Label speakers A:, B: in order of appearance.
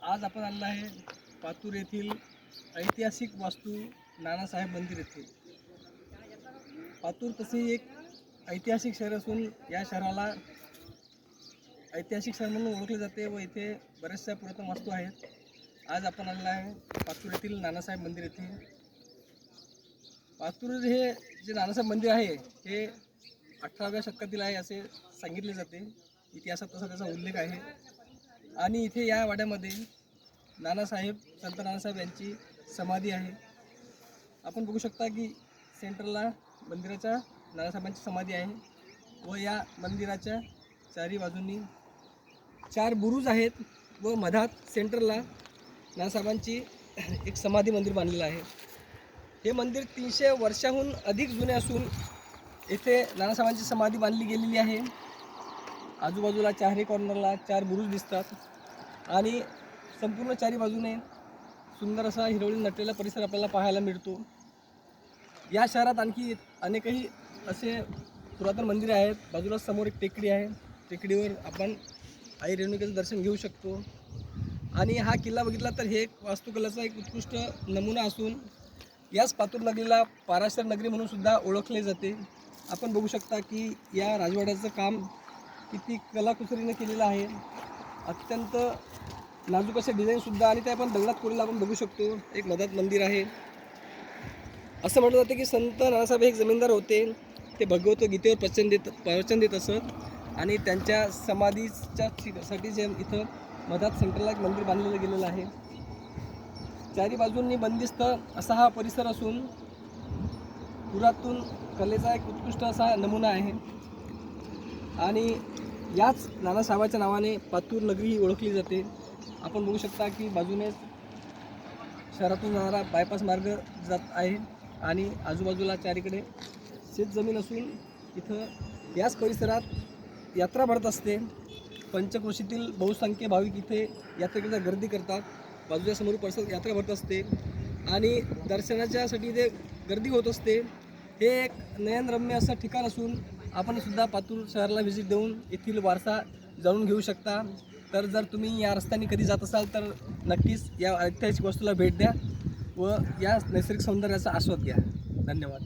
A: आज आपण आलेलो आहे पातूर येथील ऐतिहासिक वास्तू नानासाहेब मंदिर येथे। पातूर तसे एक ऐतिहासिक शहर असून या शहराला ऐतिहासिक शहर म्हणून ओळखले जाते व इथे बऱ्याचशा पुरातन वास्तू आहेत। आज आपण आलेलो आहे पातूर येथील नानासाहेब मंदिर येथे। पातूर हे जे नानासाहेब मंदिर आहे हे 18व्या शतकातील आहे असे सांगितले जाते। इतिहासात तसा त्याचा उल्लेख आहे आणि इथे या वाड्यामध्ये नानासाहेब संत नानासाहेब यांची समाधी आहे। आपण बघू शकता की सेंटरला मंदिराच्या नानासाहेबांची समाधी आहे व या मंदिराच्या चारी बाजूंनी 4 बुरुज आहेत व मधात सेंटरला नानासाहेबांची एक समाधी मंदिर बांधलेलं आहे। हे मंदिर 300 वर्षाहून अधिक जुने असून येथे नानासाहेबांची समाधी बांधली गेलेली आहे। आजूबाजूला चारही कॉर्नरला 4 बुरुज दिसतात आणि संपूर्ण चारी बाजूने सुंदर असा हिरवळी नटलेला परिसर आपल्याला पाहायला मिळतो। या शहरात आणखी अनेकही असे पुरातन मंदिरे आहेत। बाजूला समोर एक टेकडी आहे, टेकडीवर आपण आई रेणुकेचं दर्शन घेऊ शकतो आणि हा किल्ला बघितला तर हे एक वास्तुकलेचा एक उत्कृष्ट नमुना असून याच पातूर नगरीला पाराशर नगरी म्हणून सुद्धा ओळखले जाते। आपण बघू शकता की या राजवाड्याचं काम किती कलाकुसरीने केलेलं आहे। अत्यंत नाजूक असे डिझाईनसुद्धा आणि ते आपण दगडात कोरलेलं आपण बघू शकतो। एक मधात मंदिर आहे। असं म्हटलं जातं की संत नानासाहेब हे एक जमीनदार होते। ते भगवद्गीतेवर प्रवचन देत असत आणि त्यांच्या समाधीसाठी जे इथं मधात सेंटरला एक मंदिर बांधलेलं गेलेलं आहे। चारी बाजूंनी बंदिस्त असा हा परिसर असून पुरातन कलेचा एक उत्कृष्ट असा नमुना आहे आणि याच नानासाहेबाच्या नावाने पातूर नगरी ही ओळखली जाते। आपण बघू शकता की बाजूने शहरातून जाणारा बायपास मार्ग जात आहे आणि आजूबाजूला चारीकडे शेतजमीन असून इथं याच परिसरात यात्रा भरत असते। पंचक्रोशीतील बहुसंख्य भाविक इथे यात्रेकरता गर्दी करतात। बाजूच्या समोर परिसरात यात्रा भरत असते आणि दर्शनाच्यासाठी इथे गर्दी होत असते। हे एक नयनरम्य असं ठिकाण असून आपण सुद्धा पातूर शहराला व्हिजिट देऊन येथील वारसा जाणून घेऊ शकता। तर जर तुम्ही या रस्त्याने कधी जात असाल तर नक्कीच या ऐतिहासिक वस्तूला भेट द्या व या नैसर्गिक सौंदर्याचा आस्वाद घ्या। धन्यवाद।